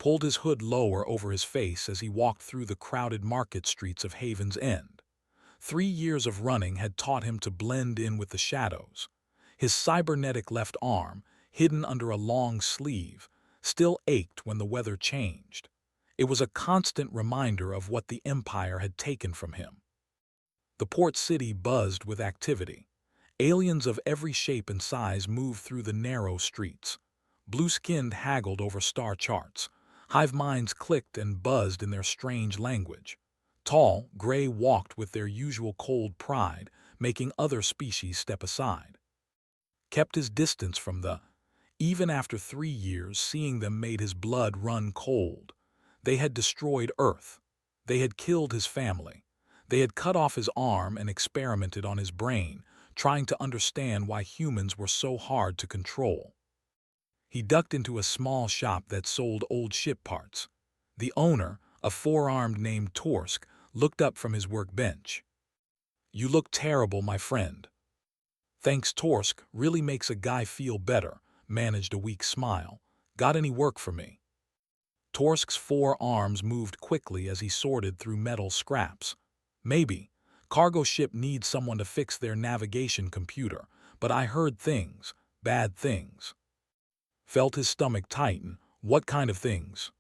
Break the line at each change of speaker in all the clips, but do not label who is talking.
pulled his hood lower over his face as he walked through the crowded market streets of Haven's End. 3 years of running had taught him to blend in with the shadows. His cybernetic left arm, hidden under a long sleeve, still ached when the weather changed. It was a constant reminder of what the Empire had taken from him. The port city buzzed with activity. Aliens of every shape and size moved through the narrow streets. Blue-skinned haggled over star charts. Hive minds clicked and buzzed in their strange language. Tall, gray walked with their usual cold pride, making other species step aside. Kept his distance from the. Even after 3 years, seeing them made his blood run cold. They had destroyed Earth. They had killed his family. They had cut off his arm and experimented on his brain, trying to understand why humans were so hard to control. He ducked into a small shop that sold old ship parts. The owner, a four-armed named Torsk, looked up from his workbench. "You look terrible, my friend." "Thanks, Torsk really makes a guy feel better," managed a weak smile. "Got any work for me?" Torsk's four arms moved quickly as he sorted through metal scraps. "Maybe. Cargo ship needs someone to fix their navigation computer, but I heard things, bad things." Felt his stomach tighten. What kind of things?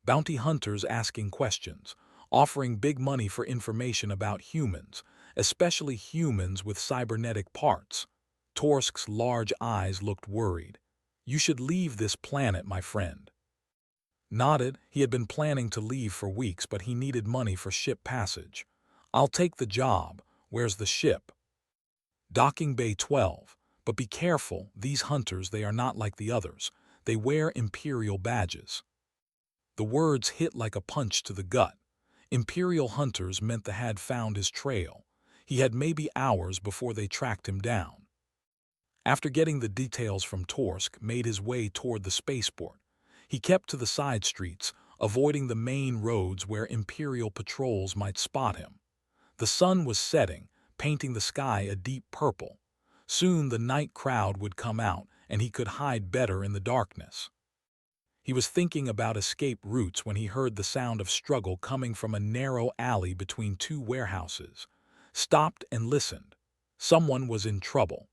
Bounty hunters asking questions, offering big money for information about humans, especially humans with cybernetic parts. Torsk's large eyes looked worried. "You should leave this planet, my friend." Nodded. He had been planning to leave for weeks, but he needed money for ship passage. "I'll take the job. Where's the ship?" "Docking Bay 12. But be careful, these hunters, they are not like the others. They wear Imperial badges." The words hit like a punch to the gut. Imperial hunters meant the had found his trail. He had maybe hours before they tracked him down. After getting the details from Torsk, made his way toward the spaceport. He kept to the side streets, avoiding the main roads where Imperial patrols might spot him. The sun was setting, painting the sky a deep purple. Soon the night crowd would come out, and he could hide better in the darkness. He was thinking about escape routes when he heard the sound of struggle coming from a narrow alley between two warehouses. Stopped and listened. Someone was in trouble.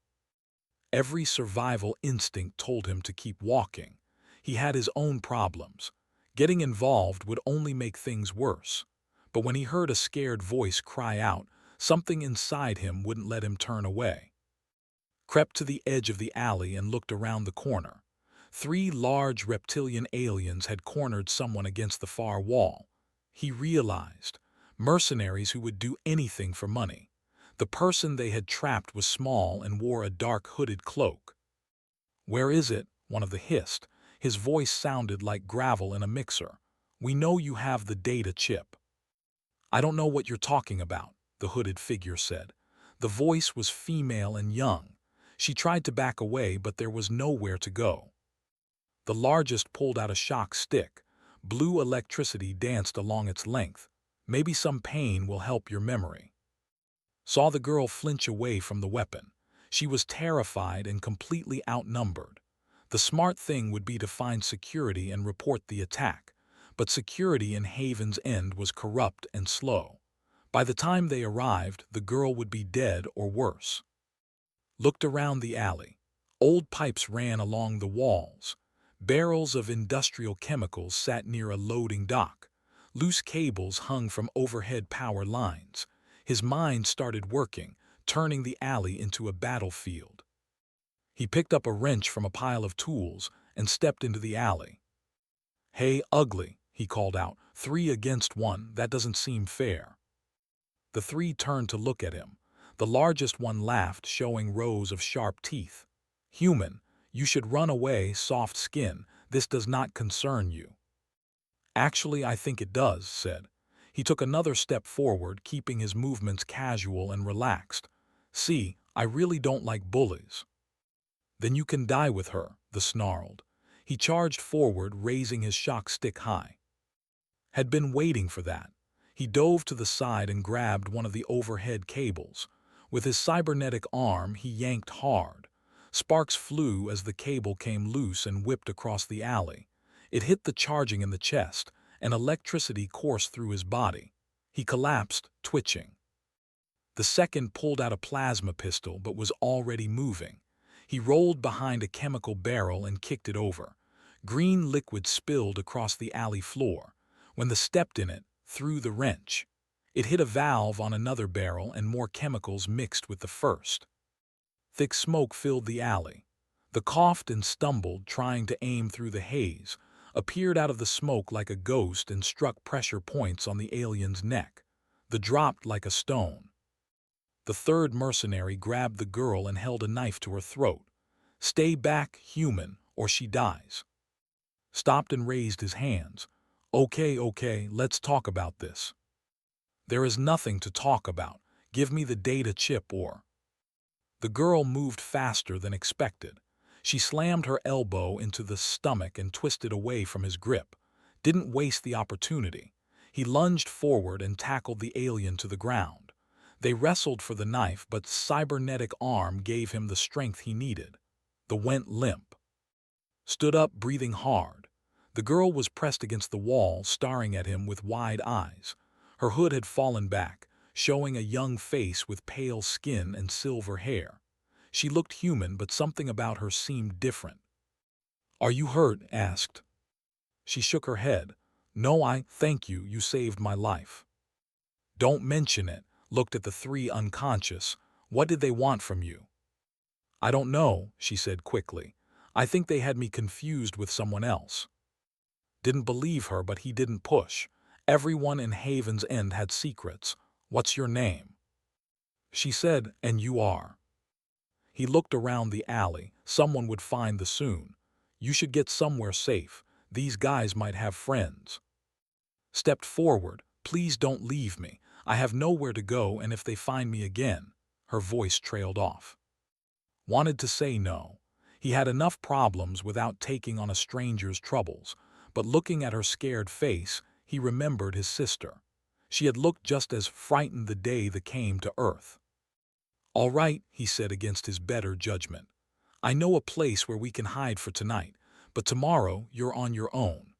Every survival instinct told him to keep walking. He had his own problems. Getting involved would only make things worse. But when he heard a scared voice cry out, something inside him wouldn't let him turn away. Crept to the edge of the alley and looked around the corner. 3 large reptilian aliens had cornered someone against the far wall. He realized. Mercenaries who would do anything for money. The person they had trapped was small and wore a dark hooded cloak. "Where is it?" one of them hissed. His voice sounded like gravel in a mixer. "We know you have the data chip." "I don't know what you're talking about," the hooded figure said. The voice was female and young. She tried to back away, but there was nowhere to go. The largest pulled out a shock stick. Blue electricity danced along its length. "Maybe some pain will help your memory." Saw the girl flinch away from the weapon. She was terrified and completely outnumbered. The smart thing would be to find security and report the attack. But security in Haven's End was corrupt and slow. By the time they arrived, the girl would be dead or worse. Looked around the alley. Old pipes ran along the walls. Barrels of industrial chemicals sat near a loading dock. Loose cables hung from overhead power lines. His mind started working, turning the alley into a battlefield. He picked up a wrench from a pile of tools and stepped into the alley. "Hey, ugly," he called out. 3 against 1, that doesn't seem fair." The 3 turned to look at him. The largest one laughed, showing rows of sharp teeth. "Human, you should run away, soft skin. This does not concern you." "Actually, I think it does," said. He took another step forward, keeping his movements casual and relaxed. "See, I really don't like bullies." "Then you can die with her," the snarled. He charged forward, raising his shock stick high. Had been waiting for that. He dove to the side and grabbed one of the overhead cables. With his cybernetic arm, he yanked hard. Sparks flew as the cable came loose and whipped across the alley. It hit the charging in the chest, and electricity coursed through his body. He collapsed, twitching. The second pulled out a plasma pistol but was already moving. He rolled behind a chemical barrel and kicked it over. Green liquid spilled across the alley floor. When they stepped in it, threw the wrench. It hit a valve on another barrel and more chemicals mixed with the first. Thick smoke filled the alley. The coughed and stumbled, trying to aim through the haze, appeared out of the smoke like a ghost and struck pressure points on the alien's neck. The dropped like a stone. The third mercenary grabbed the girl and held a knife to her throat. "Stay back, human, or she dies." Stopped and raised his hands. Okay, let's talk about this." "There is nothing to talk about. Give me the data chip or—" The girl moved faster than expected. She slammed her elbow into the stomach and twisted away from his grip. Didn't waste the opportunity. He lunged forward and tackled the alien to the ground. They wrestled for the knife, but cybernetic arm gave him the strength he needed. The went limp. Stood up, breathing hard. The girl was pressed against the wall, staring at him with wide eyes. Her hood had fallen back, showing a young face with pale skin and silver hair. She looked human, but something about her seemed different. "Are you hurt?" asked. She shook her head. "No, thank you, you saved my life." "Don't mention it." Looked at the three unconscious. "What did they want from you?" "I don't know," she said quickly. "I think they had me confused with someone else." Didn't believe her, but he didn't push. Everyone in Haven's End had secrets. "What's your name?" She said, "And you are?" He looked around the alley. Someone would find the soon. "You should get somewhere safe. These guys might have friends." Stepped forward. "Please don't leave me. I have nowhere to go, and if they find me again—" Her voice trailed off. Wanted to say no. He had enough problems without taking on a stranger's troubles, but looking at her scared face, he remembered his sister. She had looked just as frightened the day they came to Earth. "All right," he said against his better judgment. "I know a place where we can hide for tonight, but tomorrow you're on your own."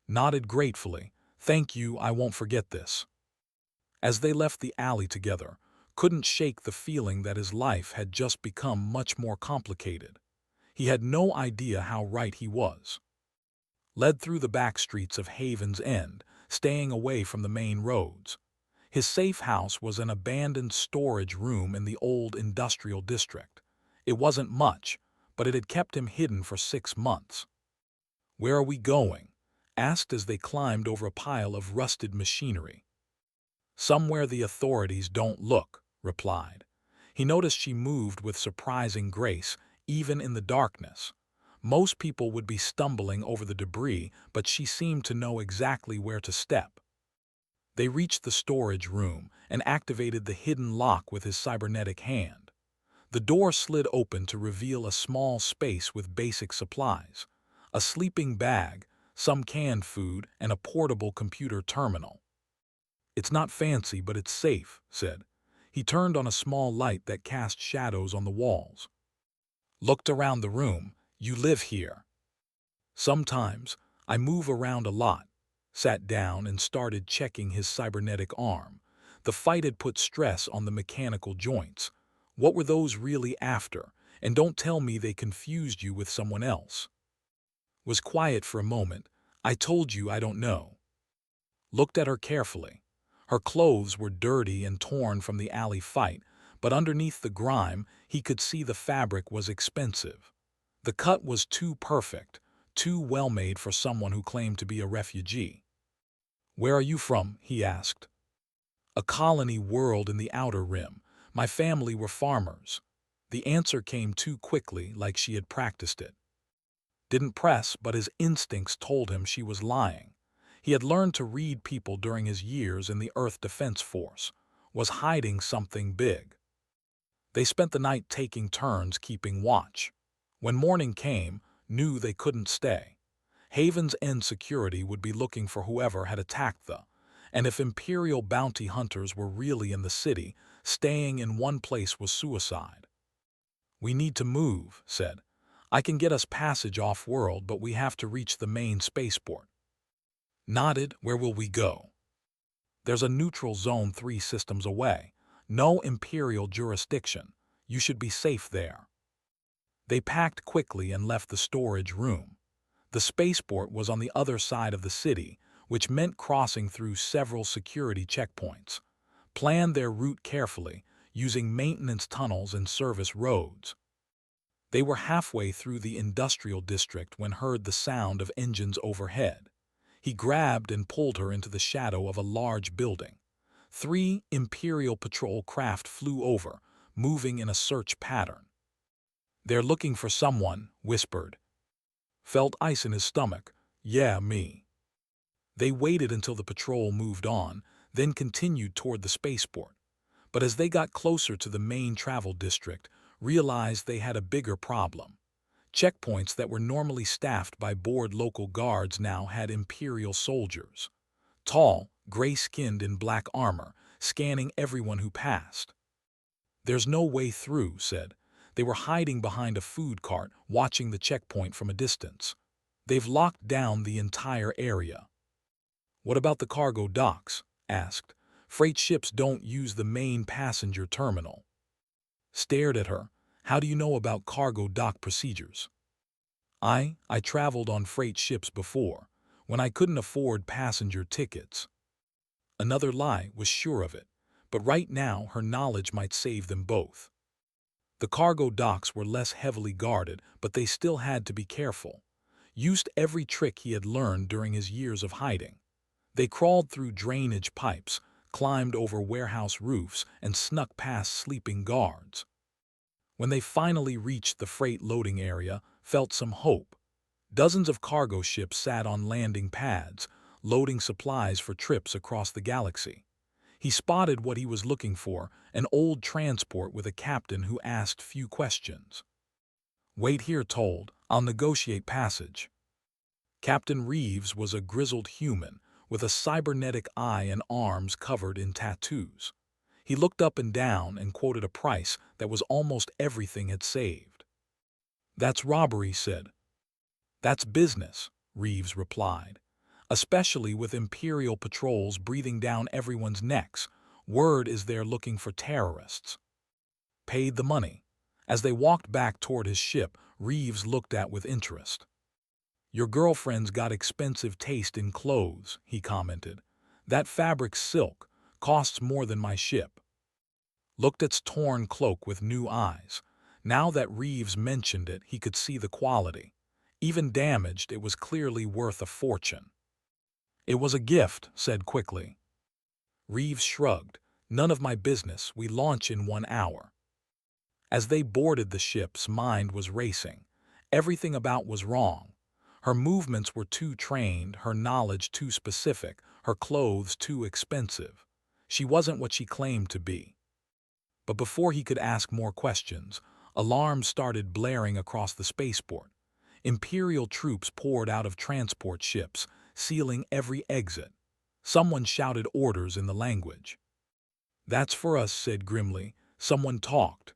Nodded gratefully. "Thank you, I won't forget this." As they left the alley together, couldn't shake the feeling that his life had just become much more complicated. He had no idea how right he was. Led through the back streets of Haven's End, staying away from the main roads. His safe house was an abandoned storage room in the old industrial district. It wasn't much, but it had kept him hidden for 6 months. "Where are we going?" asked as they climbed over a pile of rusted machinery. "Somewhere the authorities don't look," replied. He noticed she moved with surprising grace, even in the darkness. Most people would be stumbling over the debris, but she seemed to know exactly where to step. They reached the storage room and activated the hidden lock with his cybernetic hand. The door slid open to reveal a small space with basic supplies, a sleeping bag, some canned food, and a portable computer terminal. "It's not fancy, but it's safe," said. He turned on a small light that cast shadows on the walls. Looked around the room. "You live here?" "Sometimes. I move around a lot." Sat down and started checking his cybernetic arm. The fight had put stress on the mechanical joints. What were those really after? And don't tell me they confused you with someone else. Was quiet for a moment. "I told you I don't know." Looked at her carefully. Her clothes were dirty and torn from the alley fight, but underneath the grime, he could see the fabric was expensive. The cut was too perfect, too well-made for someone who claimed to be a refugee. "Where are you from?" he asked. "A colony world in the Outer Rim. My family were farmers." The answer came too quickly, like she had practiced it. Didn't press, but his instincts told him she was lying. He had learned to read people during his years in the Earth Defense Force, was hiding something big. They spent the night taking turns keeping watch. When morning came, knew they couldn't stay. Haven's End security would be looking for whoever had attacked and if Imperial bounty hunters were really in the city, staying in one place was suicide. "We need to move," said. I can get us passage off-world, but we have to reach the main spaceport. Nodded. Where will we go? There's a neutral zone 3 systems away. No Imperial jurisdiction. You should be safe there. They packed quickly and left the storage room. The spaceport was on the other side of the city, which meant crossing through several security checkpoints. Plan their route carefully, using maintenance tunnels and service roads. They were halfway through the industrial district when heard the sound of engines overhead. He grabbed and pulled her into the shadow of a large building. 3 Imperial patrol craft flew over, moving in a search pattern. They're looking for someone, whispered. Felt ice in his stomach. Yeah, me. They waited until the patrol moved on, then continued toward the spaceport. But as they got closer to the main travel district, realized they had a bigger problem. Checkpoints that were normally staffed by bored local guards now had Imperial soldiers. Tall, gray-skinned in black armor, scanning everyone who passed. There's no way through, said. They were hiding behind a food cart, watching the checkpoint from a distance. They've locked down the entire area. What about the cargo docks? Asked. Freight ships don't use the main passenger terminal. Stared at her. How do you know about cargo dock procedures? I traveled on freight ships before, when I couldn't afford passenger tickets. Another lie, was sure of it, but right now her knowledge might save them both. The cargo docks were less heavily guarded, but they still had to be careful. Used every trick he had learned during his years of hiding. They crawled through drainage pipes, climbed over warehouse roofs, and snuck past sleeping guards. When they finally reached the freight loading area, felt some hope. Dozens of cargo ships sat on landing pads, loading supplies for trips across the galaxy. He spotted what he was looking for, an old transport with a captain who asked few questions. Wait here, told. I'll negotiate passage. Captain Reeves was a grizzled human, with a cybernetic eye and arms covered in tattoos. He looked up and down and quoted a price that was almost everything had saved. That's robbery, said. That's business, Reeves replied. Especially with Imperial patrols breathing down everyone's necks, word is they're looking for terrorists. Paid the money. As they walked back toward his ship, Reeves looked at with interest. Your girlfriend's got expensive taste in clothes, he commented. That fabric's silk, costs more than my ship. Looked at its torn cloak with new eyes. Now that Reeves mentioned it, he could see the quality. Even damaged, it was clearly worth a fortune. It was a gift, said quickly. Reeves shrugged. None of my business, we launch in 1 hour. As they boarded the ship's mind was racing. Everything about was wrong. Her movements were too trained, her knowledge too specific, her clothes too expensive. She wasn't what she claimed to be. But before he could ask more questions, alarms started blaring across the spaceport. Imperial troops poured out of transport ships, sealing every exit. Someone shouted orders in the language. That's for us, said grimly. Someone talked.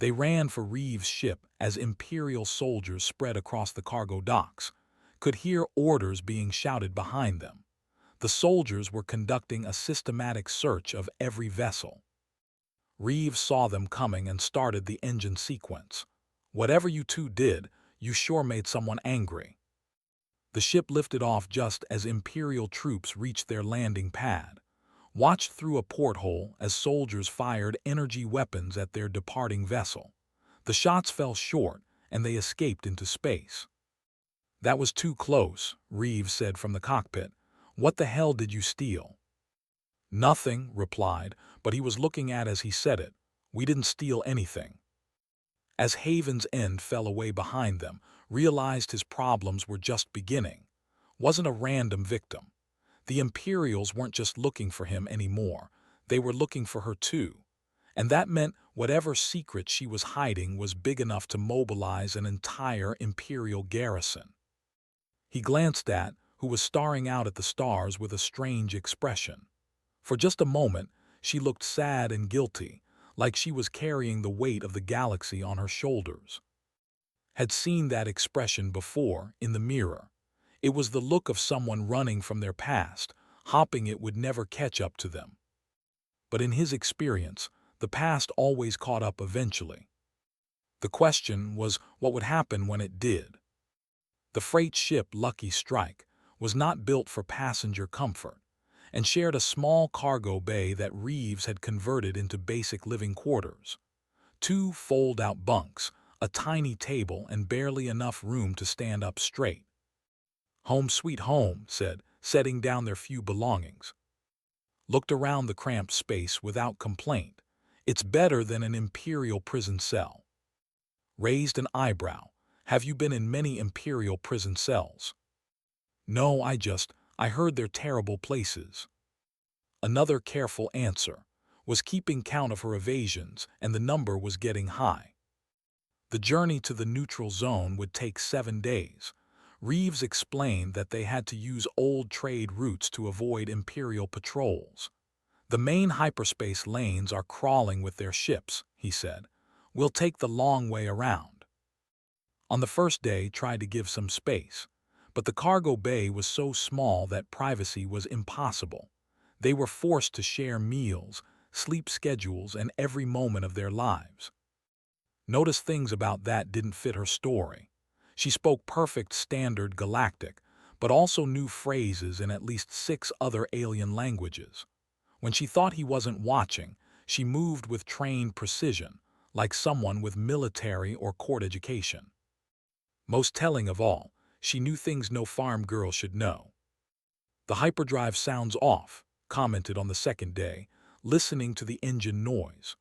They ran for Reeves' ship as Imperial soldiers spread across the cargo docks, could hear orders being shouted behind them. The soldiers were conducting a systematic search of every vessel. Reeves saw them coming and started the engine sequence. Whatever you two did, you sure made someone angry. The ship lifted off just as Imperial troops reached their landing pad. Watched through a porthole as soldiers fired energy weapons at their departing vessel. The shots fell short, and they escaped into space. That was too close, Reeves said from the cockpit. What the hell did you steal? Nothing, replied, but he was looking at as he said it. We didn't steal anything. As Haven's End fell away behind them, realized his problems were just beginning. Wasn't a random victim. The Imperials weren't just looking for him anymore, they were looking for her too. And that meant whatever secret she was hiding was big enough to mobilize an entire Imperial garrison. He glanced at who was staring out at the stars with a strange expression. For just a moment, she looked sad and guilty, like she was carrying the weight of the galaxy on her shoulders. had seen that expression before in the mirror. It was the look of someone running from their past, hoping it would never catch up to them. But in his experience, the past always caught up eventually. The question was what would happen when it did. The freight ship Lucky Strike was not built for passenger comfort and shared a small cargo bay that Reeves had converted into basic living quarters. 2 fold-out bunks, a tiny table, and barely enough room to stand up straight. "Home sweet home," said, setting down their few belongings. Looked around the cramped space without complaint. "It's better than an imperial prison cell." Raised an eyebrow. "Have you been in many imperial prison cells?" "No, I heard they're terrible places." Another careful answer. Was keeping count of her evasions, and the number was getting high. The journey to the neutral zone would take 7 days. Reeves explained that they had to use old trade routes to avoid Imperial patrols. "The main hyperspace lanes are crawling with their ships," he said. "We'll take the long way around." On the first day, tried to give some space, but the cargo bay was so small that privacy was impossible. They were forced to share meals, sleep schedules, and every moment of their lives. Notice things about that didn't fit her story. She spoke perfect standard Galactic, but also knew phrases in at least 6 other alien languages. When she thought he wasn't watching, she moved with trained precision, like someone with military or court education. Most telling of all, she knew things no farm girl should know. "The hyperdrive sounds off," commented on the second day, listening to the engine noise.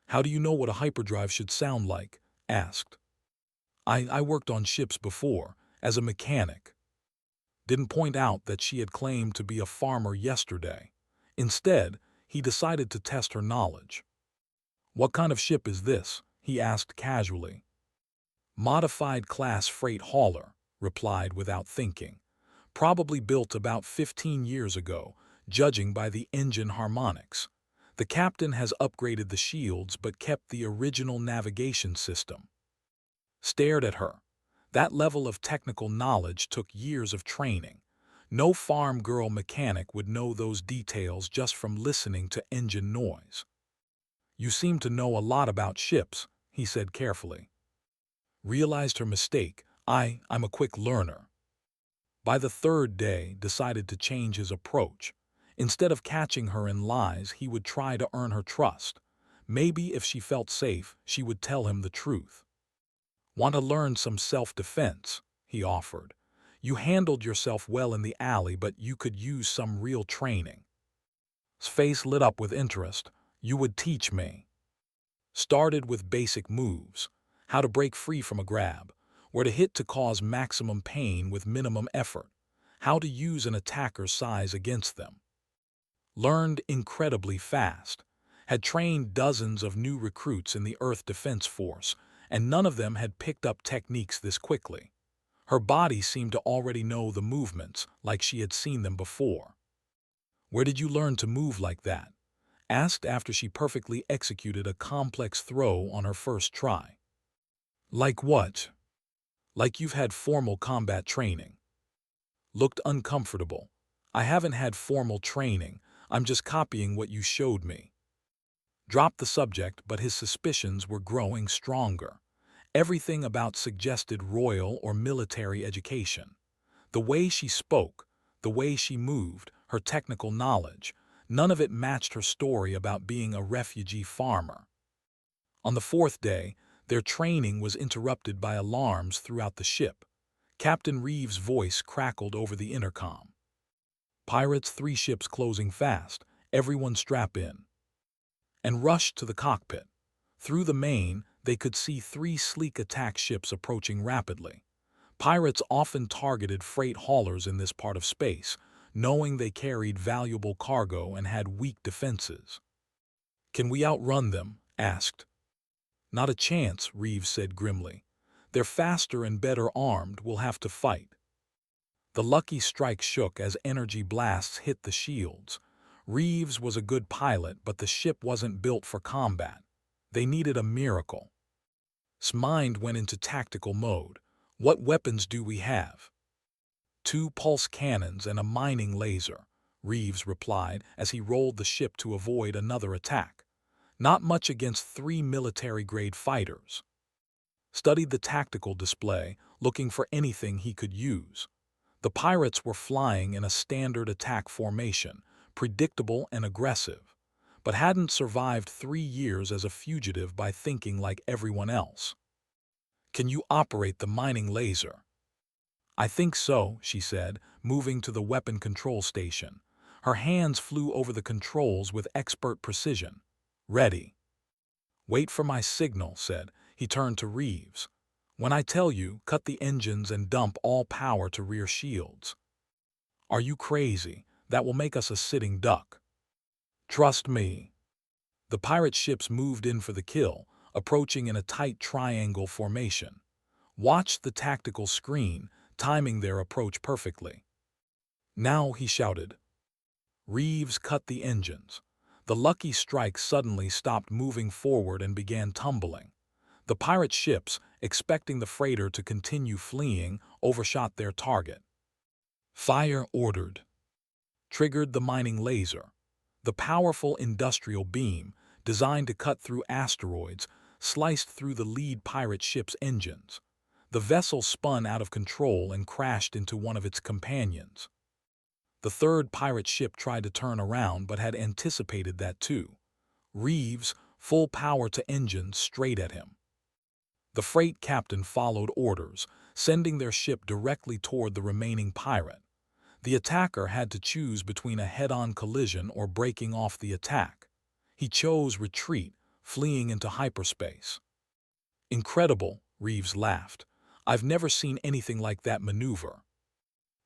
"How do you know what a hyperdrive should sound like?" asked. I worked on ships before, as a mechanic." Didn't point out that she had claimed to be a farmer yesterday. Instead, he decided to test her knowledge. "What kind of ship is this?" he asked casually. "Modified class freight hauler," replied without thinking. "Probably built about 15 years ago, judging by the engine harmonics. The captain has upgraded the shields but kept the original navigation system." Stared at her. That level of technical knowledge took years of training. No farm girl mechanic would know those details just from listening to engine noise. "You seem to know a lot about ships," he said carefully. Realized her mistake. I'm a quick learner." By the third day, decided to change his approach. Instead of catching her in lies, he would try to earn her trust. Maybe if she felt safe, she would tell him the truth. "Want to learn some self-defense?" he offered. "You handled yourself well in the alley, but you could use some real training." His face lit up with interest. "You would teach me." Started with basic moves. How to break free from a grab. Where to hit to cause maximum pain with minimum effort. How to use an attacker's size against them. Learned incredibly fast. Had trained dozens of new recruits in the Earth Defense Force, and none of them had picked up techniques this quickly. Her body seemed to already know the movements, like she had seen them before. "Where did you learn to move like that?" asked after she perfectly executed a complex throw on her first try. "Like what?" "Like you've had formal combat training." Looked uncomfortable. "I haven't had formal training, I'm just copying what you showed me." Dropped the subject, but his suspicions were growing stronger. Everything about suggested royal or military education. The way she spoke, the way she moved, her technical knowledge, none of it matched her story about being a refugee farmer. On the fourth day, their training was interrupted by alarms throughout the ship. Captain Reeves' voice crackled over the intercom. "Pirates, 3 ships closing fast, everyone strap in." And rushed to the cockpit. Through the main, they could see 3 sleek attack ships approaching rapidly. Pirates often targeted freight haulers in this part of space, knowing they carried valuable cargo and had weak defenses. "Can we outrun them?" asked. "Not a chance," Reeves said grimly. "They're faster and better armed, we'll have to fight." The Lucky Strike shook as energy blasts hit the shields. Reeves was a good pilot, but the ship wasn't built for combat. They needed a miracle. mind went into tactical mode. What weapons do we have? 2 pulse cannons and a mining laser, Reeves replied as he rolled the ship to avoid another attack. Not much against 3 military-grade fighters. Studied the tactical display, looking for anything he could use. The pirates were flying in a standard attack formation, predictable and aggressive, but hadn't survived 3 years as a fugitive by thinking like everyone else. Can you operate the mining laser? I think so, she said, moving to the weapon control station. Her hands flew over the controls with expert precision. Ready. Wait for my signal, said. He turned to Reeves. When I tell you, cut the engines and dump all power to rear shields. Are you crazy? That will make us a sitting duck. Trust me. The pirate ships moved in for the kill, approaching in a tight triangle formation. Watched the tactical screen, timing their approach perfectly. Now, he shouted. Reeves cut the engines. The Lucky Strike suddenly stopped moving forward and began tumbling. The pirate ships, expecting the freighter to continue fleeing, overshot their target. Fire ordered. Triggered the mining laser. The powerful industrial beam, designed to cut through asteroids, sliced through the lead pirate ship's engines. The vessel spun out of control and crashed into one of its companions. The third pirate ship tried to turn around but had anticipated that too. Reeves, full power to engines, straight at him. The freight captain followed orders, sending their ship directly toward the remaining pirate. The attacker had to choose between a head-on collision or breaking off the attack. He chose retreat, fleeing into hyperspace. Incredible, Reeves laughed. I've never seen anything like that maneuver.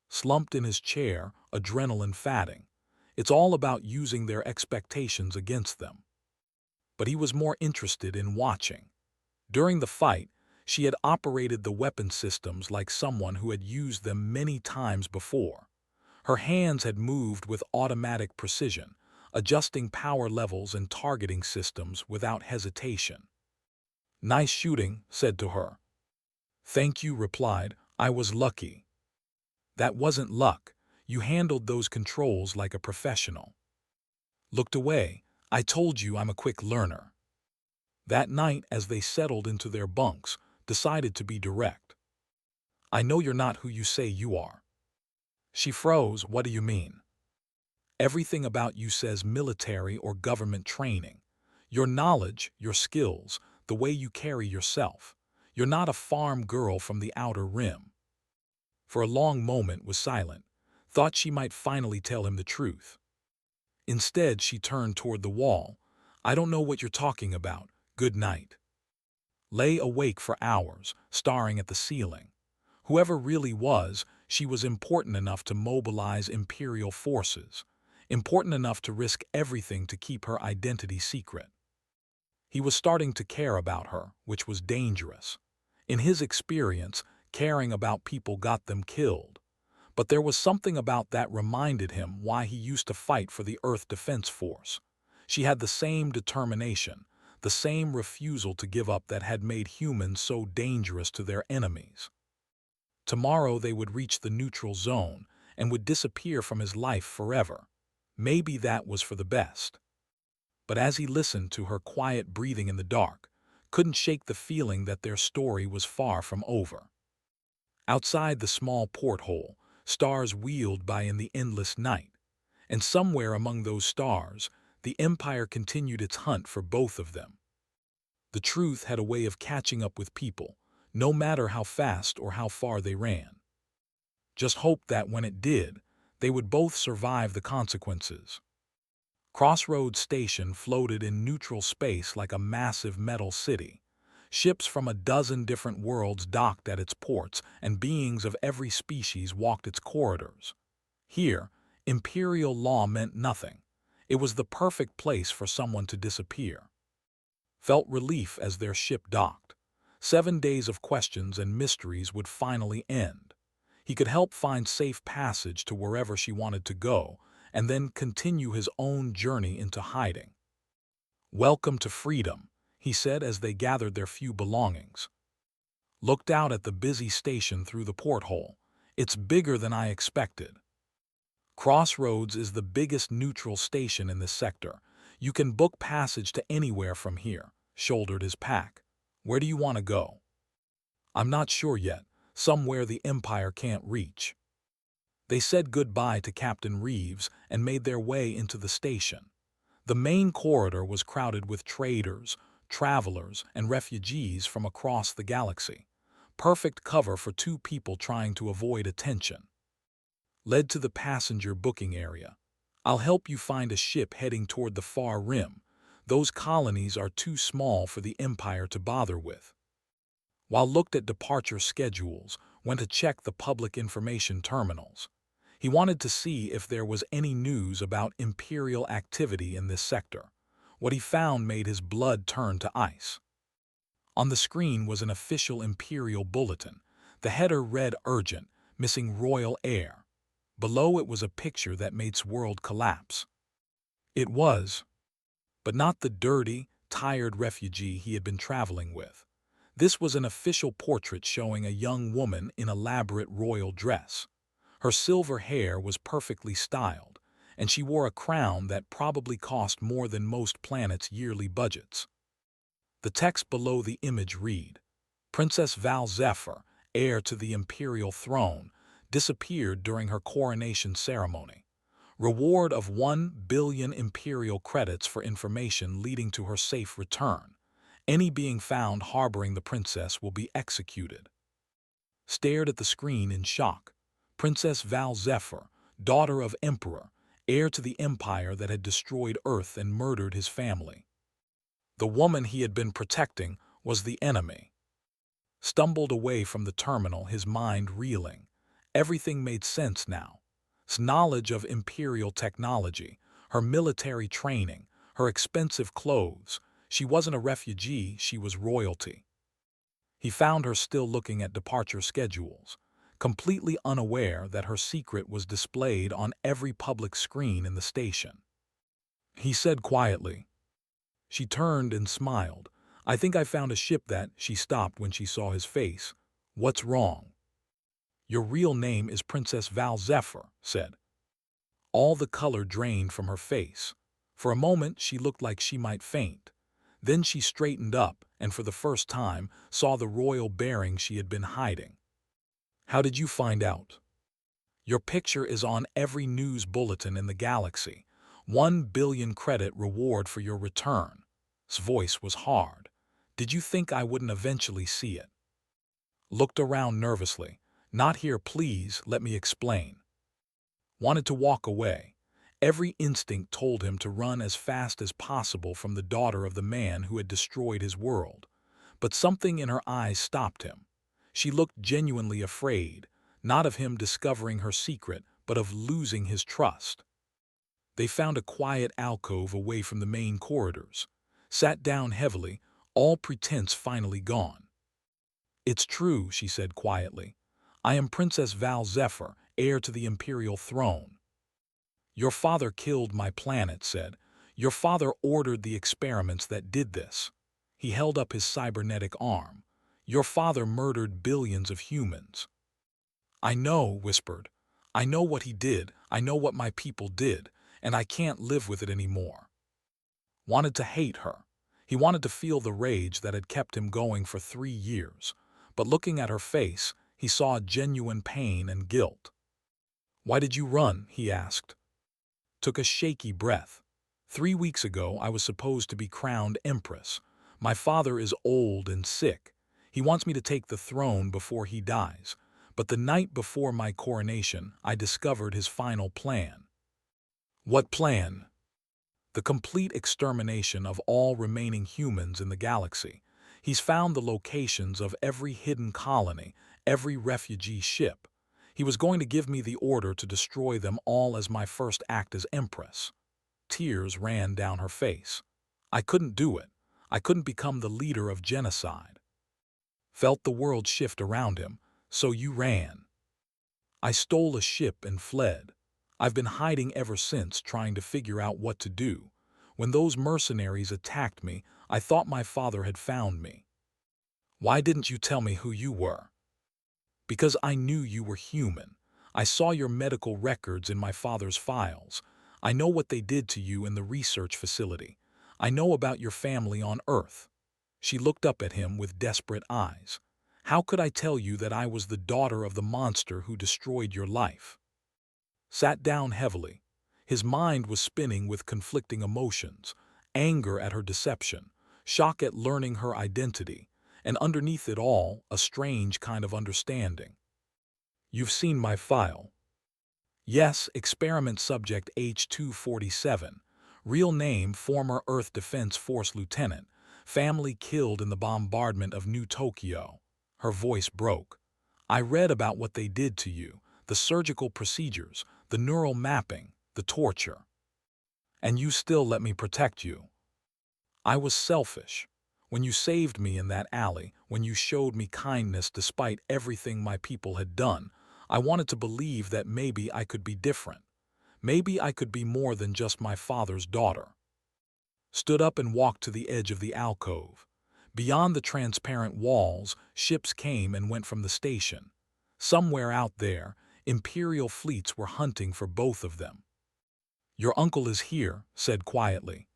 Slumped in his chair, adrenaline fatting. It's all about using their expectations against them. But he was more interested in watching. During the fight, she had operated the weapon systems like someone who had used them many times before. Her hands had moved with automatic precision, adjusting power levels and targeting systems without hesitation. Nice shooting, said to her. Thank you, replied. I was lucky. That wasn't luck. You handled those controls like a professional. Looked away. I told you I'm a quick learner. That night, as they settled into their bunks, decided to be direct. I know you're not who you say you are. She froze. What do you mean? Everything about you says military or government training. Your knowledge, your skills, the way you carry yourself. You're not a farm girl from the outer rim. For a long moment was silent, thought she might finally tell him the truth. Instead, she turned toward the wall. I don't know what you're talking about. Good night. Lay awake for hours, staring at the ceiling. Whoever really was, she was important enough to mobilize Imperial forces, important enough to risk everything to keep her identity secret. He was starting to care about her, which was dangerous. In his experience, caring about people got them killed. But there was something about that reminded him why he used to fight for the Earth Defense Force. She had the same determination, the same refusal to give up that had made humans so dangerous to their enemies. Tomorrow they would reach the neutral zone and would disappear from his life forever. Maybe that was for the best. But as he listened to her quiet breathing in the dark, couldn't shake the feeling that their story was far from over. Outside the small porthole, stars wheeled by in the endless night, and somewhere among those stars, the Empire continued its hunt for both of them. The truth had a way of catching up with people, no matter how fast or how far they ran. Just hoped that when it did, they would both survive the consequences. Crossroads Station floated in neutral space like a massive metal city. Ships from a dozen different worlds docked at its ports, and beings of every species walked its corridors. Here, imperial law meant nothing. It was the perfect place for someone to disappear. Felt relief as their ship docked. 7 days of questions and mysteries would finally end. He could help find safe passage to wherever she wanted to go, and then continue his own journey into hiding. Welcome to freedom, he said as they gathered their few belongings. Looked out at the busy station through the porthole. It's bigger than I expected. Crossroads is the biggest neutral station in this sector. You can book passage to anywhere from here, shouldered his pack. Where do you want to go? I'm not sure yet. Somewhere the Empire can't reach. They said goodbye to Captain Reeves and made their way into the station. The main corridor was crowded with traders, travelers, and refugees from across the galaxy. Perfect cover for two people trying to avoid attention. Led to the passenger booking area. I'll help you find a ship heading toward the far rim. Those colonies are too small for the Empire to bother with. While looked at departure schedules, went to check the public information terminals. He wanted to see if there was any news about Imperial activity in this sector. What he found made his blood turn to ice. On the screen was an official Imperial bulletin. The header read urgent, missing royal heir. Below it was a picture that made his world collapse. It was, but not the dirty, tired refugee he had been traveling with. This was an official portrait showing a young woman in elaborate royal dress. Her silver hair was perfectly styled, and she wore a crown that probably cost more than most planets' yearly budgets. The text below the image read, Princess Val Zephyr, heir to the imperial throne, disappeared during her coronation ceremony. Reward of 1 billion imperial credits for information leading to her safe return. Any being found harboring the princess will be executed. Stared at the screen in shock. Princess Val Zephyr, daughter of Emperor, heir to the empire that had destroyed Earth and murdered his family. The woman he had been protecting was the enemy. Stumbled away from the terminal, his mind reeling. Everything made sense now. His knowledge of imperial technology, her military training, her expensive clothes. She wasn't a refugee, she was royalty. He found her still looking at departure schedules, completely unaware that her secret was displayed on every public screen in the station. He said quietly. She turned and smiled. I think I found a ship that. She stopped when she saw his face. What's wrong? Your real name is Princess Val Zephyr, said. All the color drained from her face. For a moment she looked like she might faint. Then she straightened up and for the first time saw the royal bearing she had been hiding. How did you find out? Your picture is on every news bulletin in the galaxy. 1 billion credit reward for your return. His voice was hard. Did you think I wouldn't eventually see it? Looked around nervously. Not here, please, let me explain. Wanted to walk away. Every instinct told him to run as fast as possible from the daughter of the man who had destroyed his world. But something in her eyes stopped him. She looked genuinely afraid, not of him discovering her secret, but of losing his trust. They found a quiet alcove away from the main corridors. Sat down heavily, all pretense finally gone. It's true, she said quietly. I am Princess Val Zephyr, heir to the imperial throne. Your father killed my planet, said. Your father ordered the experiments that did this. He held up his cybernetic arm. Your father murdered billions of humans. I know, whispered. I know what he did, I know what my people did, and I can't live with it anymore. Wanted to hate her. He wanted to feel the rage that had kept him going for 3 years. But looking at her face, he saw genuine pain and guilt. Why did you run? He asked. Took a shaky breath. 3 weeks ago, I was supposed to be crowned empress. My father is old and sick. He wants me to take the throne before he dies. But the night before my coronation, I discovered his final plan. What plan? The complete extermination of all remaining humans in the galaxy. He's found the locations of every hidden colony, every refugee ship. He was going to give me the order to destroy them all as my first act as empress. Tears ran down her face. I couldn't do it. I couldn't become the leader of genocide. Felt the world shift around him, so you ran. I stole a ship and fled. I've been hiding ever since, trying to figure out what to do. When those mercenaries attacked me, I thought my father had found me. Why didn't you tell me who you were? Because I knew you were human. I saw your medical records in my father's files. I know what they did to you in the research facility. I know about your family on Earth. She looked up at him with desperate eyes. How could I tell you that I was the daughter of the monster who destroyed your life? Sat down heavily. His mind was spinning with conflicting emotions, anger at her deception, shock at learning her identity, and underneath it all, a strange kind of understanding. You've seen my file. Yes, experiment subject H-247, real name former Earth Defense Force lieutenant, family killed in the bombardment of New Tokyo. Her voice broke. I read about what they did to you, the surgical procedures, the neural mapping, the torture. And you still let me protect you. I was selfish. When you saved me in that alley, when you showed me kindness despite everything my people had done, I wanted to believe that maybe I could be different. Maybe I could be more than just my father's daughter. Stood up and walked to the edge of the alcove. Beyond the transparent walls, ships came and went from the station. Somewhere out there, Imperial fleets were hunting for both of them. Your uncle is here, said quietly.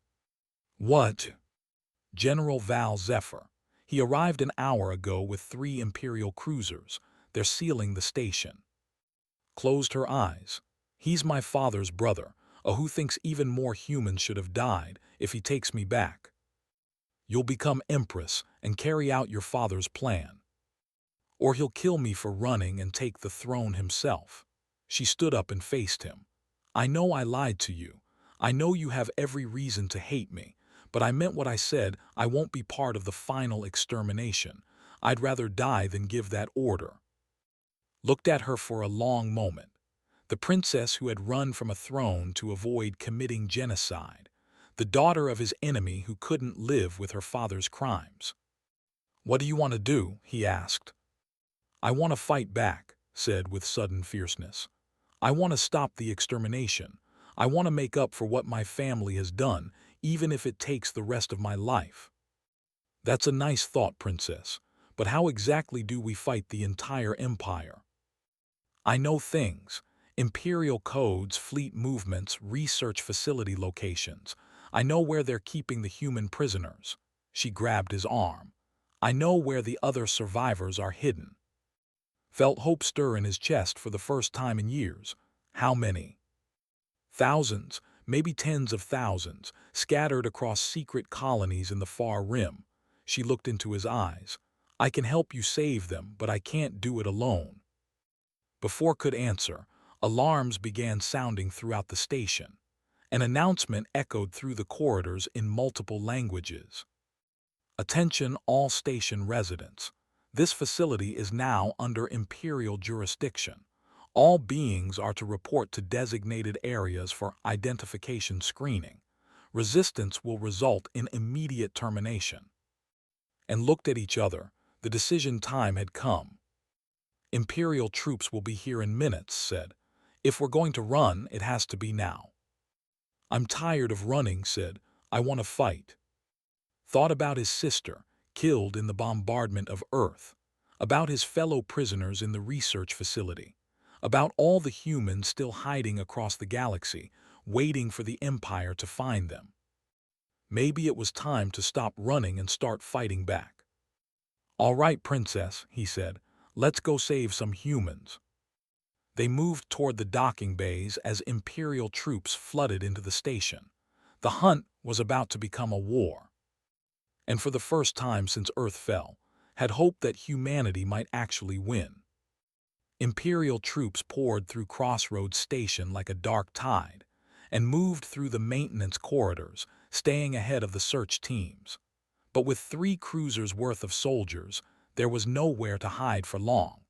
What? General Val Zephyr. He arrived an hour ago with 3 Imperial cruisers. They're sealing the station. Closed her eyes. He's my father's brother, who thinks even more humans should have died if he takes me back. You'll become Empress and carry out your father's plan. Or he'll kill me for running and take the throne himself. She stood up and faced him. I know I lied to you. I know you have every reason to hate me, but I meant what I said. I won't be part of the final extermination. I'd rather die than give that order. Looked at her for a long moment. The princess who had run from a throne to avoid committing genocide. The daughter of his enemy who couldn't live with her father's crimes. What do you want to do? He asked. I want to fight back, said with sudden fierceness. I want to stop the extermination. I want to make up for what my family has done, even if it takes the rest of my life. That's a nice thought, princess, but how exactly do we fight the entire empire? I know things. Imperial codes, fleet movements, research facility locations. I know where they're keeping the human prisoners. She grabbed his arm. I know where the other survivors are hidden. Felt hope stir in his chest for the first time in years. How many? Thousands, maybe tens of thousands, scattered across secret colonies in the far rim. She looked into his eyes. I can help you save them, but I can't do it alone. Before could answer, alarms began sounding throughout the station. An announcement echoed through the corridors in multiple languages. Attention all station residents. This facility is now under Imperial jurisdiction. All beings are to report to designated areas for identification screening. Resistance will result in immediate termination. And looked at each other. The decision time had come. Imperial troops will be here in minutes, said. If we're going to run, it has to be now. I'm tired of running, said. I want to fight. Thought about his sister, killed in the bombardment of Earth, about his fellow prisoners in the research facility, about all the humans still hiding across the galaxy, waiting for the Empire to find them. Maybe it was time to stop running and start fighting back. All right, princess, he said, let's go save some humans. They moved toward the docking bays as Imperial troops flooded into the station. The hunt was about to become a war. And for the first time since Earth fell, had hoped that humanity might actually win. Imperial troops poured through Crossroads Station like a dark tide, and moved through the maintenance corridors, staying ahead of the search teams. But with 3 cruisers' worth of soldiers, there was nowhere to hide for long.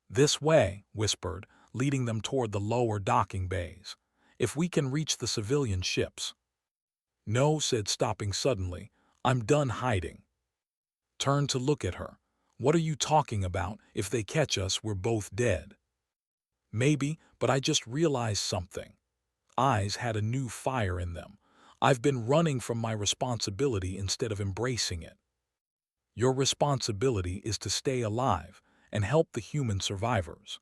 This way, whispered, leading them toward the lower docking bays. If we can reach the civilian ships. No, said, stopping suddenly. I'm done hiding. Turned to look at her. What are you talking about? If they catch us, we're both dead. Maybe, but I just realized something. Eyes had a new fire in them. I've been running from my responsibility instead of embracing it. Your responsibility is to stay alive and help the human survivors.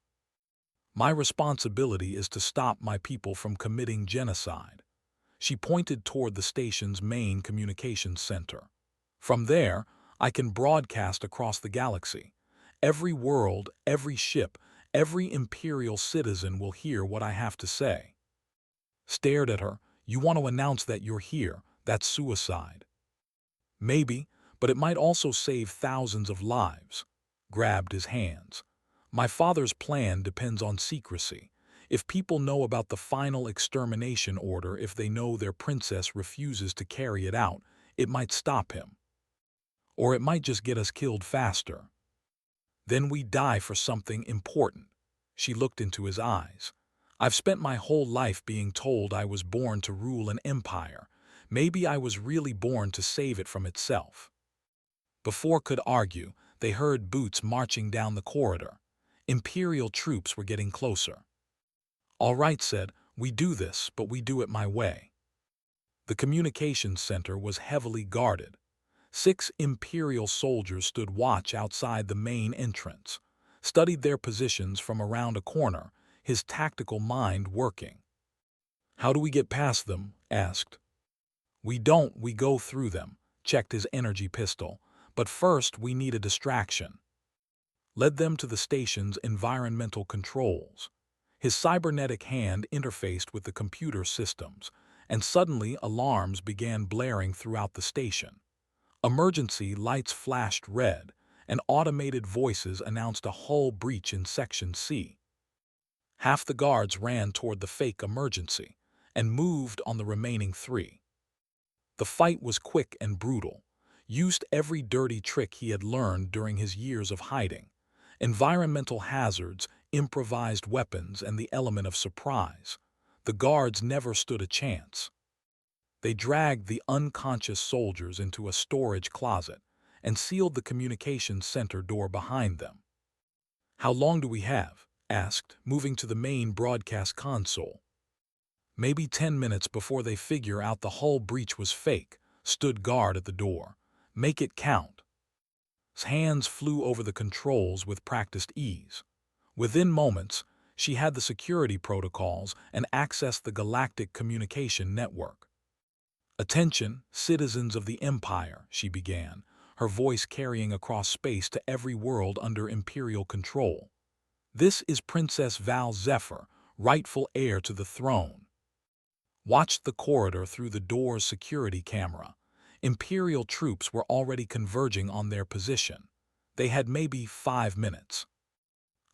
My responsibility is to stop my people from committing genocide. She pointed toward the station's main communications center. From there, I can broadcast across the galaxy. Every world, every ship, every Imperial citizen will hear what I have to say. Stared at her. You want to announce that you're here. That's suicide. Maybe, but it might also save thousands of lives. Grabbed his hands. My father's plan depends on secrecy. If people know about the final extermination order, if they know their princess refuses to carry it out, it might stop him. Or it might just get us killed faster. Then we die for something important. She looked into his eyes. I've spent my whole life being told I was born to rule an empire. Maybe I was really born to save it from itself. Before could argue, they heard boots marching down the corridor. Imperial troops were getting closer. All right, said, we do this, but we do it my way. The communications center was heavily guarded. 6 Imperial soldiers stood watch outside the main entrance, studied their positions from around a corner, his tactical mind working. How do we get past them? Asked. We don't, we go through them, checked his energy pistol, but first we need a distraction. Led them to the station's environmental controls. His cybernetic hand interfaced with the computer systems, and suddenly alarms began blaring throughout the station. Emergency lights flashed red, and automated voices announced a hull breach in Section C. Half the guards ran toward the fake emergency and moved on the remaining 3. The fight was quick and brutal, used every dirty trick he had learned during his years of hiding. Environmental hazards, improvised weapons, and the element of surprise. The guards never stood a chance. They dragged the unconscious soldiers into a storage closet and sealed the communications center door behind them. How long do we have? Asked, moving to the main broadcast console. Maybe 10 minutes before they figure out the hull breach was fake, stood guard at the door. Make it count. His hands flew over the controls with practiced ease. Within moments, she had the security protocols and accessed the Galactic Communication Network. Attention, citizens of the Empire, she began, her voice carrying across space to every world under Imperial control. This is Princess Val Zephyr, rightful heir to the throne. Watched the corridor through the door's security camera. Imperial troops were already converging on their position. They had maybe 5 minutes.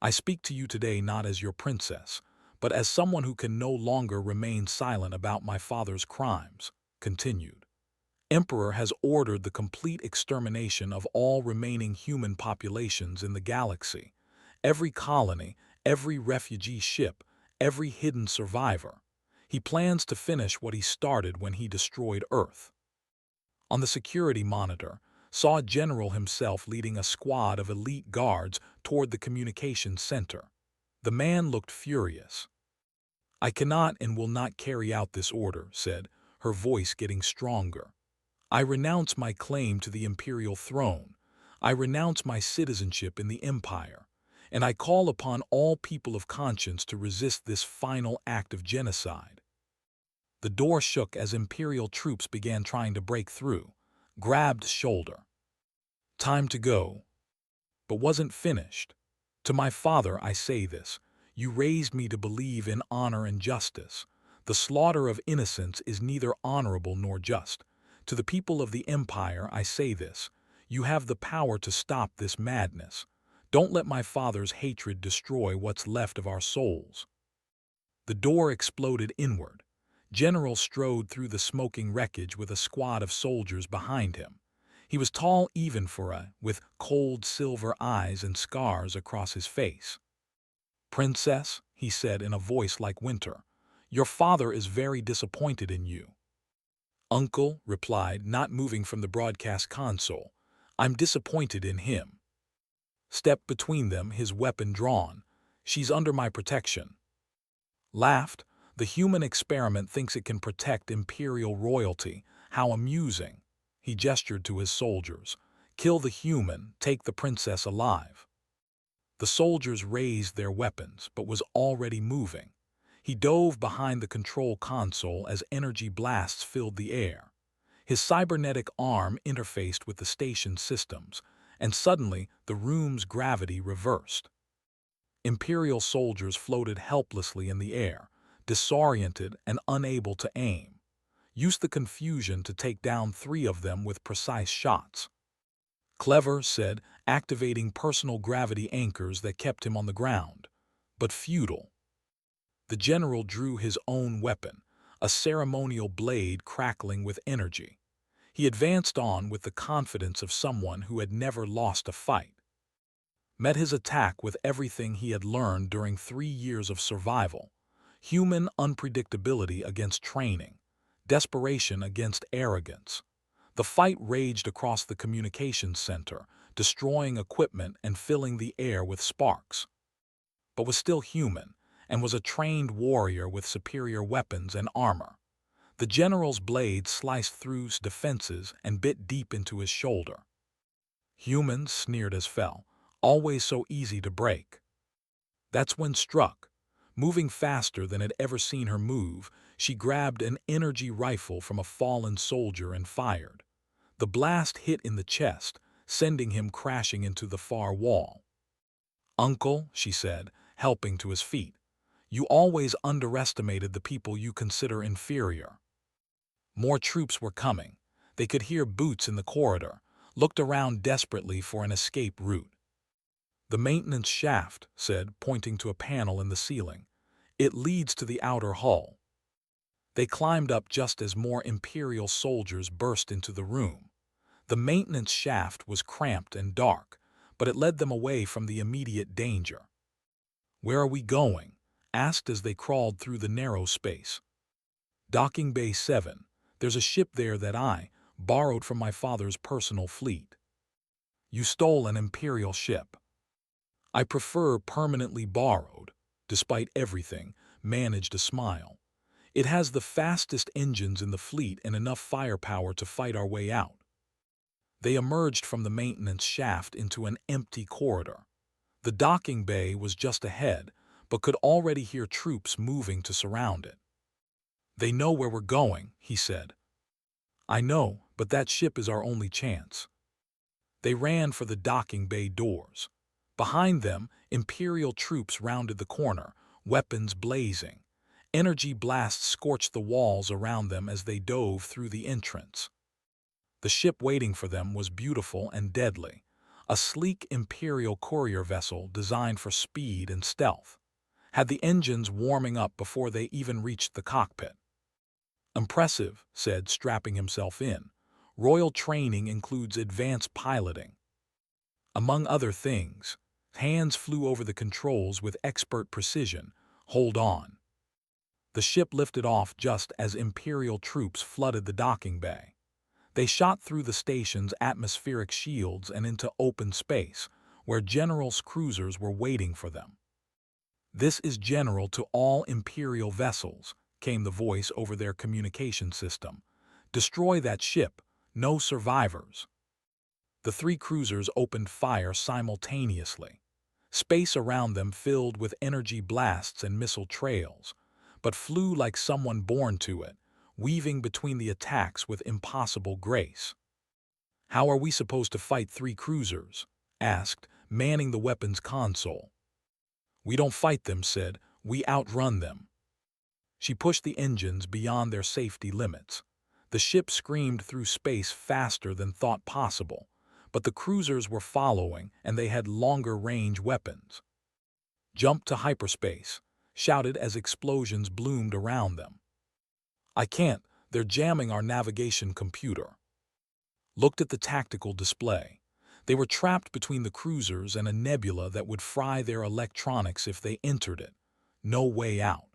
I speak to you today not as your princess, but as someone who can no longer remain silent about my father's crimes, continued. Emperor has ordered the complete extermination of all remaining human populations in the galaxy. Every colony, every refugee ship, every hidden survivor. He plans to finish what he started when he destroyed Earth. On the security monitor, saw General himself leading a squad of elite guards toward the communications center. The man looked furious. I cannot and will not carry out this order, said, her voice getting stronger. I renounce my claim to the imperial throne. I renounce my citizenship in the empire. And I call upon all people of conscience to resist this final act of genocide. The door shook as Imperial troops began trying to break through. Grabbed shoulder. Time to go. But wasn't finished. To my father I say this. You raised me to believe in honor and justice. The slaughter of innocents is neither honorable nor just. To the people of the Empire I say this. You have the power to stop this madness. Don't let my father's hatred destroy what's left of our souls. The door exploded inward. General strode through the smoking wreckage with a squad of soldiers behind him. He was tall even for with cold silver eyes and scars across his face. Princess, he said in a voice like winter, your father is very disappointed in you. Uncle, replied, not moving from the broadcast console, I'm disappointed in him. Stepped between them, his weapon drawn. She's under my protection. Laughed, The human experiment thinks it can protect imperial royalty. How amusing. He gestured to his soldiers. Kill the human, take the princess alive. The soldiers raised their weapons, but was already moving. He dove behind the control console as energy blasts filled the air. His cybernetic arm interfaced with the station systems, and suddenly the room's gravity reversed. Imperial soldiers floated helplessly in the air, disoriented and unable to aim. Use the confusion to take down 3 of them with precise shots. Clever, said, activating personal gravity anchors that kept him on the ground. But futile. The general drew his own weapon, a ceremonial blade crackling with energy. He advanced on with the confidence of someone who had never lost a fight. Met his attack with everything he had learned during 3 years of survival: human unpredictability against training, desperation against arrogance. The fight raged across the communications center, destroying equipment and filling the air with sparks. But was still human, and was a trained warrior with superior weapons and armor. The general's blade sliced through his defenses and bit deep into his shoulder. Humans sneered as fell, always so easy to break. That's when struck. Moving faster than had ever seen her move, she grabbed an energy rifle from a fallen soldier and fired. The blast hit in the chest, sending him crashing into the far wall. "Uncle," she said, helping to his feet, "you always underestimated the people you consider inferior." More troops were coming. They could hear boots in the corridor, looked around desperately for an escape route. "The maintenance shaft," said, pointing to a panel in the ceiling. "It leads to the outer hull." They climbed up just as more Imperial soldiers burst into the room. The maintenance shaft was cramped and dark, but it led them away from the immediate danger. "Where are we going?" asked as they crawled through the narrow space. "Docking Bay 7. There's a ship there that I borrowed from my father's personal fleet." "You stole an Imperial ship." "I prefer permanently borrowed," despite everything, managed a smile. "It has the fastest engines in the fleet and enough firepower to fight our way out." They emerged from the maintenance shaft into an empty corridor. The docking bay was just ahead, but could already hear troops moving to surround it. "They know where we're going," he said. "I know, but that ship is our only chance." They ran for the docking bay doors. Behind them, Imperial troops rounded the corner, weapons blazing. Energy blasts scorched the walls around them as they dove through the entrance. The ship waiting for them was beautiful and deadly, a sleek Imperial courier vessel designed for speed and stealth. Had the engines warming up before they even reached the cockpit. "Impressive," said, strapping himself in. "Royal training includes advanced piloting." Among other things, hands flew over the controls with expert precision. "Hold on." The ship lifted off just as Imperial troops flooded the docking bay. They shot through the station's atmospheric shields and into open space, where General's cruisers were waiting for them. "This is General to all Imperial vessels," came the voice over their communication system. "Destroy that ship. No survivors." The 3 cruisers opened fire simultaneously. Space around them filled with energy blasts and missile trails, but flew like someone born to it, weaving between the attacks with impossible grace. "How are we supposed to fight 3 cruisers?" asked, manning the weapons console. "We don't fight them," said. "We outrun them." She pushed the engines beyond their safety limits. The ship screamed through space faster than thought possible, but the cruisers were following and they had longer-range weapons. "Jump to hyperspace," shouted as explosions bloomed around them. "I can't, they're jamming our navigation computer." Looked at the tactical display. They were trapped between the cruisers and a nebula that would fry their electronics if they entered it. No way out.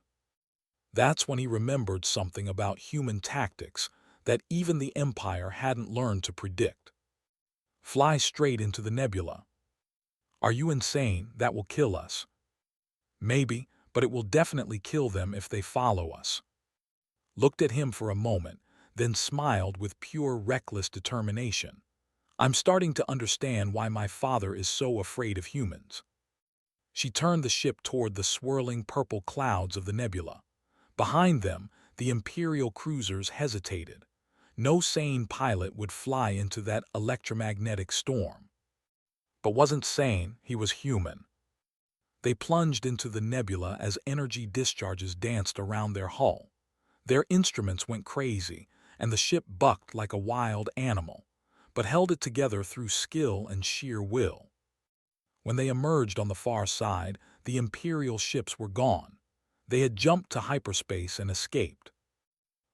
That's when he remembered something about human tactics that even the Empire hadn't learned to predict. "Fly straight into the nebula." "Are you insane? That will kill us." "Maybe, but it will definitely kill them if they follow us. Looked at him for a moment, then smiled with pure reckless determination. I'm starting to understand why my father is so afraid of humans. She turned the ship toward the swirling purple clouds of the nebula. Behind them, the Imperial cruisers hesitated. No sane pilot would fly into that electromagnetic storm. But wasn't sane, he was human. They plunged into the nebula as energy discharges danced around their hull. Their instruments went crazy, and the ship bucked like a wild animal, but held it together through skill and sheer will. When they emerged on the far side, the Imperial ships were gone. They had jumped to hyperspace and escaped.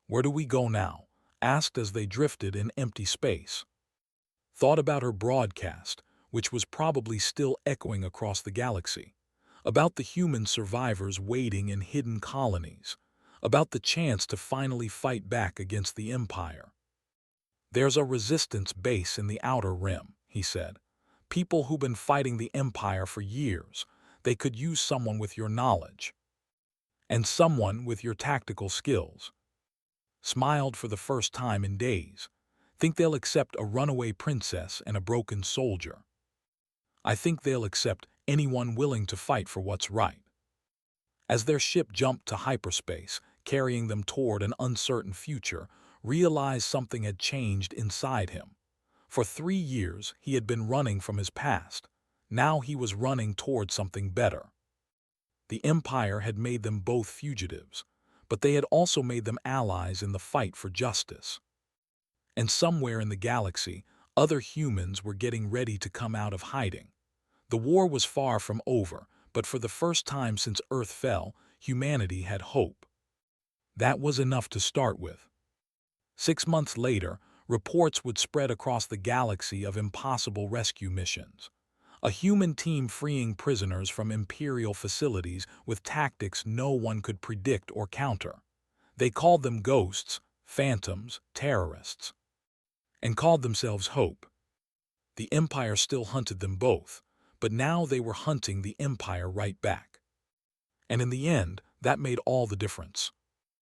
"Where do we go now?" asked as they drifted in empty space. Thought about her broadcast, which was probably still echoing across the galaxy. About the human survivors waiting in hidden colonies. About the chance to finally fight back against the Empire. "There's a resistance base in the Outer Rim," he said. "People who've been fighting the Empire for years. They could use someone with your knowledge. And someone with your tactical skills." Smiled for the first time in days. "Think they'll accept a runaway princess and a broken soldier?" "I think they'll accept anyone willing to fight for what's right." As their ship jumped to hyperspace, carrying them toward an uncertain future, realized something had changed inside him. For 3 years, he had been running from his past. Now he was running toward something better. The Empire had made them both fugitives, but they had also made them allies in the fight for justice. And somewhere in the galaxy, other humans were getting ready to come out of hiding. The war was far from over, but for the first time since Earth fell, humanity had hope. That was enough to start with. 6 months later, reports would spread across the galaxy of impossible rescue missions. A human team freeing prisoners from Imperial facilities with tactics no one could predict or counter. They called them ghosts, phantoms, terrorists, and called themselves Hope. The Empire still hunted them both, but now they were hunting the Empire right back. And in the end, that made all the difference.